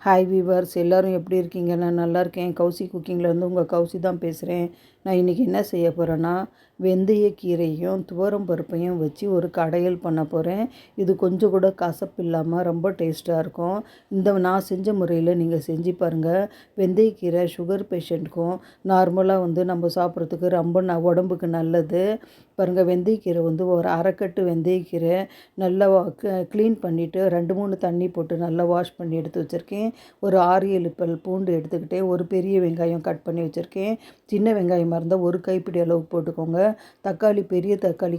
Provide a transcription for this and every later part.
Hi viewers, எல்லோரும் எப்படி இருக்கீங்க? நான் நல்லா இருக்கேன். கௌசி குக்கிங்லேருந்து உங்கள் கௌசி தான் பேசுகிறேன். நான் இன்றைக்கி என்ன செய்ய போகிறேன்னா, வெந்தயக்கீரையும் துவரம் பருப்பையும் வச்சு ஒரு கடையல் பண்ண போகிறேன். இது கொஞ்சம் கூட கசப்பு இல்லாமல் ரொம்ப டேஸ்ட்டாக இருக்கும். நான் செஞ்ச முறையில் நீங்கள் செஞ்சு பாருங்கள். வெந்தயக்கீரை சுகர் பேஷண்ட்டுக்கும் நார்மலாக நம்ம சாப்பிட்றதுக்கு ரொம்ப உடம்புக்கு நல்லது. பாருங்கள், வெந்தயக்கீரை ஒரு அரைக்கட்டு வெந்தயக்கீரை நல்லா க்ளீன் பண்ணிவிட்டு 2-3 தண்ணி போட்டு நல்லா வாஷ் பண்ணி எடுத்து வச்சுருக்கேன். ஒரு 6-7 பல் பூண்டு எடுத்துக்கிட்டேன். ஒரு பெரிய வெங்காயம் கட் பண்ணி வச்சுருக்கேன். சின்ன வெங்காயமாக இருந்தால் ஒரு கைப்பிடி அளவுக்கு போட்டுக்கோங்க. தக்காளி, பெரிய தக்காளி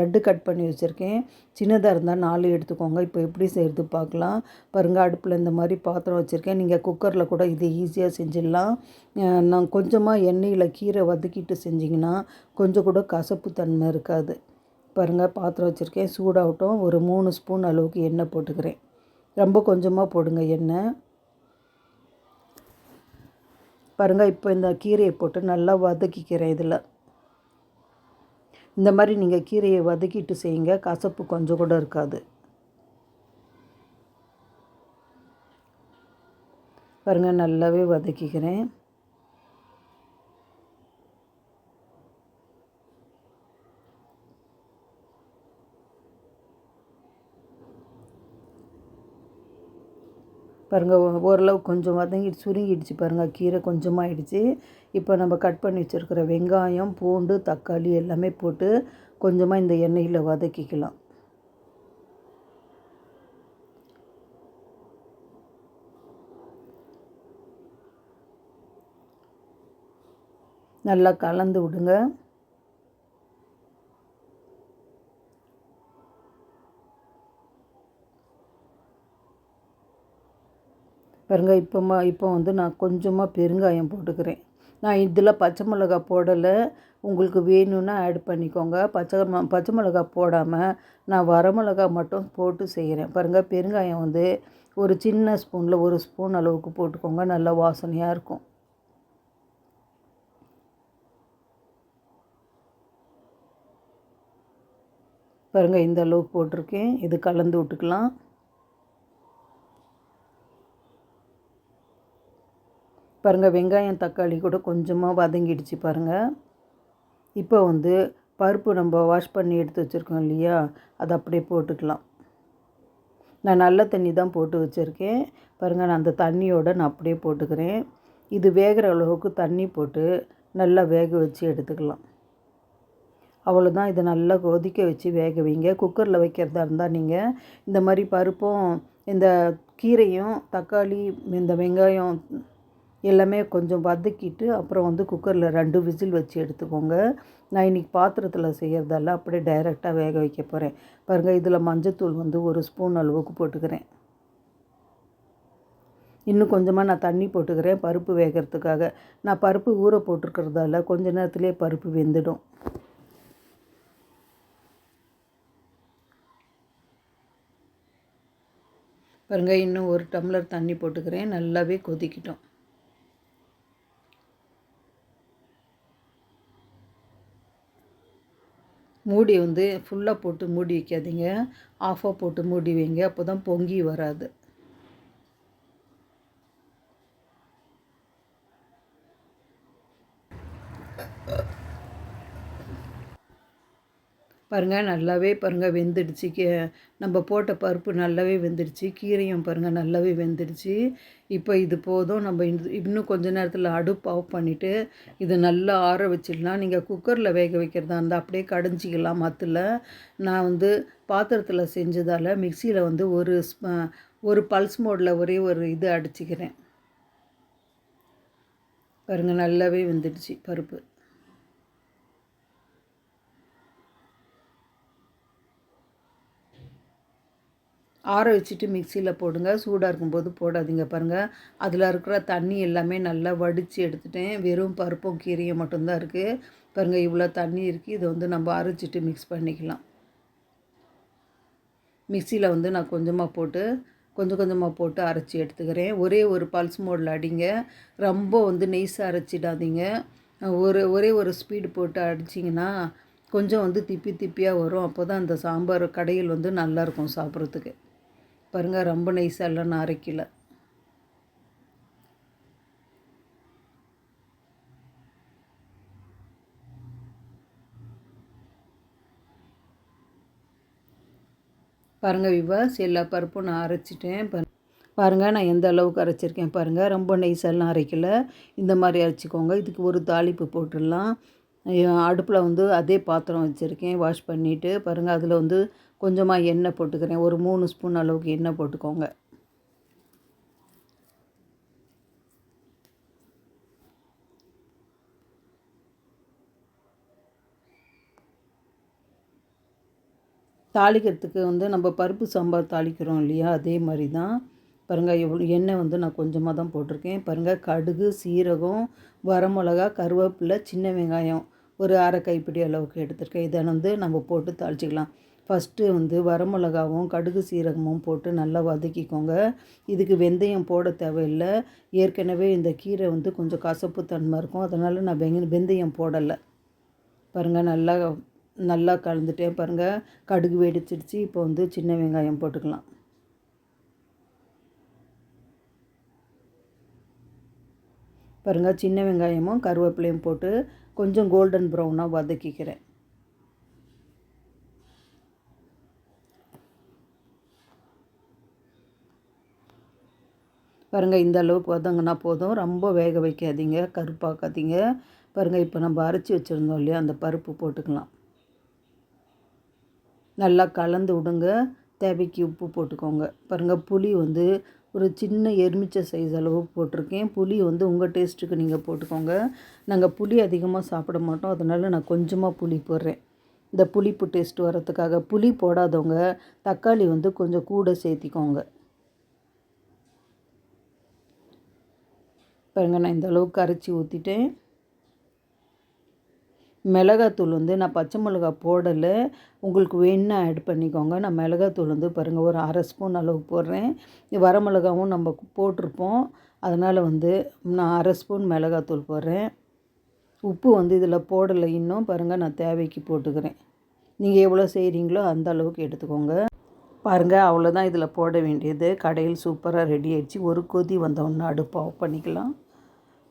2 கட் பண்ணி வச்சுருக்கேன். சின்னதாக இருந்தால் 4 எடுத்துக்கோங்க. இப்போ எப்படி செய்கிறது பார்க்கலாம். பாருங்கள், அடுப்பில் இந்த மாதிரி பாத்திரம் வச்சுருக்கேன். நீங்கள் குக்கரில் கூட இதை ஈஸியாக செஞ்சிடலாம். நான் கொஞ்சமாக எண்ணெயில் கீரை வதக்கிட்டு செஞ்சிங்கன்னா கொஞ்சம் கூட கசப்பு தன்மை இருக்காது. பாருங்கள், பாத்திரம் வச்சுருக்கேன். சூடாகட்டும். ஒரு 3 ஸ்பூன் அளவுக்கு எண்ணெய் போட்டுக்கிறேன். ரொம்ப கொஞ்சமாக போடுங்க எண்ணெய். பாருங்கள், இப்போ இந்த கீரையை போட்டு நல்லா வதக்கிக்கிறேன். இதில் இந்த மாதிரி நீங்கள் கீரையை வதக்கிட்டு செய்யுங்க. கசப்பு கொஞ்சம் கூட இருக்காது. பாருங்கள், நல்லாவே வதக்கிக்கிறேன். பாருங்கள், ஓரளவு கொஞ்சம் சுருங்கிடுச்சு. பாருங்கள், கீரை கொஞ்சமாக ஆயிடுச்சு. இப்போ நம்ம கட் பண்ணி வச்சுருக்கிற வெங்காயம், பூண்டு, தக்காளி எல்லாமே போட்டு கொஞ்சமாக இந்த எண்ணெயில் வதக்கிக்கலாம். நல்லா கலந்து விடுங்க. பாருங்கள், இப்போ நான் கொஞ்சமாக பெருங்காயம் போட்டுக்கிறேன். நான் இதில் பச்சை மிளகா போடலை. உங்களுக்கு வேணும்னா ஆட் பண்ணிக்கோங்க. பச்சை மிளகா போடாமல் நான் வரமிளகா மட்டும் போட்டு செய்கிறேன். பாருங்கள், பெருங்காயம் ஒரு சின்ன ஸ்பூனில் 1 ஸ்பூன் அளவுக்கு போட்டுக்கோங்க. நல்லா வாசனையாக இருக்கும். பாருங்கள், இந்த அளவுக்கு போட்டிருக்கேன். இது கலந்து விட்டுக்கலாம். பாருங்கள், வெங்காயம் தக்காளி கூட கொஞ்சமாக வதங்கிடுச்சு. பாருங்கள், இப்போ பருப்பு நம்ம வாஷ் பண்ணி எடுத்து வச்சுருக்கோம் இல்லையா, அதை அப்படியே போட்டுக்கலாம். நான் நல்ல தண்ணி தான் போட்டு வச்சுருக்கேன். பாருங்கள், நான் அந்த தண்ணியோடு நான் அப்படியே போட்டுக்கிறேன். இது வேகிற அளவுக்கு தண்ணி போட்டு நல்லா வேக வச்சு எடுத்துக்கலாம். அவ்வளோதான். இதை நல்லா கொதிக்க வச்சு வேக வைங்க. குக்கரில் வைக்கிறதா இருந்தால் நீங்கள் இந்த மாதிரி பருப்பும் இந்த கீரையும் தக்காளி இந்த வெங்காயம் எல்லாமே கொஞ்சம் வதக்கிட்டு அப்புறம் குக்கரில் 2 விசில் வச்சு எடுத்துக்கோங்க. நான் இன்றைக்கி பாத்திரத்தில் செய்கிறதால அப்படியே டைரெக்டாக வேக வைக்க போகிறேன். பாருங்கள், இதில் மஞ்சத்தூள் 1 ஸ்பூன் அளவுக்கு போட்டுக்கிறேன். இன்னும் கொஞ்சமாக நான் தண்ணி போட்டுக்கிறேன் பருப்பு வேகிறதுக்காக. நான் பருப்பு ஊற போட்டிருக்கிறதால கொஞ்ச நேரத்துலேயே பருப்பு வெந்துடும். பாருங்கள், இன்னும் 1 டம்ளர் தண்ணி போட்டுக்கிறேன். நல்லாவே கொதிக்கிட்டோம். மூடி ஃபுல்லாக போட்டு மூடி வைக்காதீங்க. ஆஃபாக போட்டு மூடி வைங்க. அப்போ தான் பொங்கி வராது. பாருங்கள், நல்லாவே வெந்துடுச்சு. நம்ம போட்ட பருப்பு நல்லாவே வெந்துடுச்சு. கீரையும் பாருங்கள் நல்லாவே வெந்துடுச்சு. இப்போ இது போதும். நம்ம இன்னும் கொஞ்ச நேரத்தில் அடுப்பு ஆஃப் பண்ணிவிட்டு இதை நல்லா ஆற வச்சிடலாம். நீங்கள் குக்கரில் வேக வைக்கிறதா இருந்தால் அப்படியே கடைஞ்சிக்கலாம் மத்தில். நான் பாத்திரத்தில் செஞ்சதால் மிக்சியில் ஒரு பல்ஸ் மோடில் ஒரே ஒரு இது அடிச்சிக்கிறேன். பாருங்கள், நல்லாவே வெந்துடுச்சு பருப்பு. ஆற வச்சுட்டு மிக்சியில் போடுங்க. சூடாக இருக்கும்போது போடாதீங்க. பாருங்கள், அதில் இருக்கிற தண்ணி எல்லாமே நல்லா வடித்து எடுத்துட்டேன். வெறும் பருப்பும் கீரையும் மட்டும்தான் இருக்குது. பாருங்கள், இவ்வளோ தண்ணி இருக்குது. இதை நம்ம அரைச்சிட்டு மிக்ஸ் பண்ணிக்கலாம். மிக்சியில் நான் கொஞ்சமாக போட்டு அரைச்சி எடுத்துக்கிறேன். ஒரே ஒரு பல்ஸ் மோடில் அடிங்க. ரொம்ப நெய்ஸாக அரைச்சிடாதீங்க. ஒரே ஒரு ஸ்பீடு போட்டு அடிச்சிங்கன்னா கொஞ்சம் திப்பி திப்பியாக வரும். அப்போ தான் அந்த சாம்பார் கடையில் நல்லாயிருக்கும் சாப்பிட்றதுக்கு. பாருங்கள், ரொம்ப நைஸாக இல்லை, நான் அரைக்கல. பாருங்கள் விவாஸ், எல்லா பருப்பும் நான் அரைச்சிட்டேன். பாருங்கள் நான் எந்த அளவுக்கு அரைச்சிருக்கேன் பாருங்கள். ரொம்ப நைஸெல்லாம் அரைக்கல, இந்த மாதிரி அரைச்சிக்கோங்க. இதுக்கு ஒரு தாளிப்பு போட்டுடலாம். அடுப்பில் வந்து அதே பாத்திரம் வச்சுருக்கேன், வாஷ் பண்ணிவிட்டு. பாருங்கள் அதில் வந்து கொஞ்சமாக எண்ணெய் போட்டுக்கிறேன். ஒரு 3 ஸ்பூன் அளவுக்கு எண்ணெய் போட்டுக்கோங்க. தாளிக்கிறதுக்கு வந்து நம்ம பருப்பு சாம்பார் தாளிக்கிறோம் இல்லையா, அதே மாதிரி தான். பாருங்கள் எவ்வளோ எண்ணெய் வந்து நான் கொஞ்சமாக தான் போட்டிருக்கேன். பாருங்கள் கடுகு, சீரகம், வரமிளகா, கருவேப்பிலை, சின்ன வெங்காயம் ஒரு அரை கைப்பிடி அளவுக்கு எடுத்துருக்கேன். இதை வந்து நம்ம போட்டு தாளிச்சிக்கலாம். ஃபஸ்ட்டு வந்து வரமிளகாவும் கடுகு சீரகமும் போட்டு நல்லா வதக்கிக்கோங்க. இதுக்கு வெந்தயம் போட தேவையில்லை. ஏற்கனவே இந்த கீரை வந்து கொஞ்சம் கசப்பு தன்மை இருக்கும், அதனால் நான் வெந்தயம் போடலை. பாருங்கள் நல்லா நல்லா கலந்துட்டேன். பாருங்கள் கடுகு வெடிச்சிடுச்சு. இப்போ வந்து சின்ன வெங்காயம் போட்டுக்கலாம். பாருங்கள் சின்ன வெங்காயமும் கருவேப்பிலையும் போட்டு கொஞ்சம் கோல்டன் ப்ரௌனாக வதக்கிக்கிறேன். பாருங்கள் இந்த அளவுக்கு வதங்கினா போதும், ரொம்ப வேக வைக்காதீங்க, கருப்பாக்காதீங்க. பாருங்கள் இப்போ நம்ம அரைச்சி வச்சுருந்தோம் இல்லையா, அந்த பருப்பு போட்டுக்கலாம். நல்லா கலந்து விடுங்க. தேவைக்கு உப்பு போட்டுக்கோங்க. பாருங்கள் புளி வந்து ஒரு சின்ன எலுமிச்சை சைஸ் அளவு போட்டிருக்கேன். புளி வந்து உங்கள் டேஸ்ட்டுக்கு நீங்கள் போட்டுக்கோங்க. நாங்கள் புளி அதிகமாக சாப்பிட மாட்டோம், அதனால் நான் கொஞ்சமாக புளி போடுறேன், இந்த புளிப்பு டேஸ்ட் வரத்துக்காக. புளி போடாதவங்க தக்காளி வந்து கொஞ்சம் கூட சேர்த்திக்கோங்க. பாருங்கள் நான் இந்த அளவுக்கு அரைச்சி ஊற்றிட்டேன். மிளகாத்தூள் வந்து நான் பச்சை மிளகா போடலை, உங்களுக்கு வேணுன்னா ஆட் பண்ணிக்கோங்க. நான் மிளகாத்தூள் வந்து பாருங்கள் ஒரு அரை ஸ்பூன் அளவு போடுறேன். வரமிளகாவும் நம்ம போட்டிருப்போம், அதனால் வந்து நான் அரை ஸ்பூன் மிளகாத்தூள் போடுறேன். உப்பு வந்து இதில் போடலை இன்னும். பாருங்கள் நான் தேவைக்கு போட்டுக்கிறேன். நீங்கள் எவ்வளோ செய்கிறீங்களோ அந்த அளவுக்கு எடுத்துக்கோங்க. பாருங்கள் அவ்வளோதான் இதில் போட வேண்டியது. கடையில் சூப்பராக ரெடி ஆகிடுச்சு. ஒரு கொதி வந்தோடனே அடுப்பை ஆஃப் பண்ணிக்கலாம்.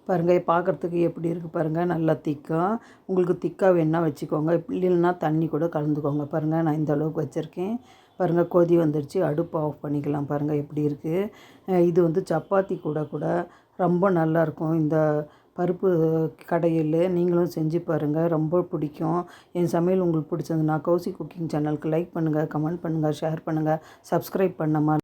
பாருங்கள் பார்க்குறதுக்கு எப்படி இருக்குது பாருங்கள், நல்லா திக்காக. உங்களுக்கு திக்காக வேணுன்னா வச்சுக்கோங்க, இல்லைன்னா தண்ணி கூட கலந்துக்கோங்க. பாருங்கள் நான் இந்த அளவுக்கு வச்சுருக்கேன். பாருங்கள் கொதி வந்துடுச்சு, அடுப்பு ஆஃப் பண்ணிக்கலாம். பாருங்கள் எப்படி இருக்குது. இது வந்து சப்பாத்தி கூட ரொம்ப நல்லாயிருக்கும் இந்த பருப்பு கடையில். நீங்களும் செஞ்சு பாருங்கள், ரொம்ப பிடிக்கும். என் சமையல் உங்களுக்கு பிடிச்சதுன்னா கௌசி குக்கிங் சேனலுக்கு லைக் பண்ணுங்கள், கமெண்ட் பண்ணுங்கள், ஷேர் பண்ணுங்கள், சப்ஸ்கிரைப் பண்ணாமல்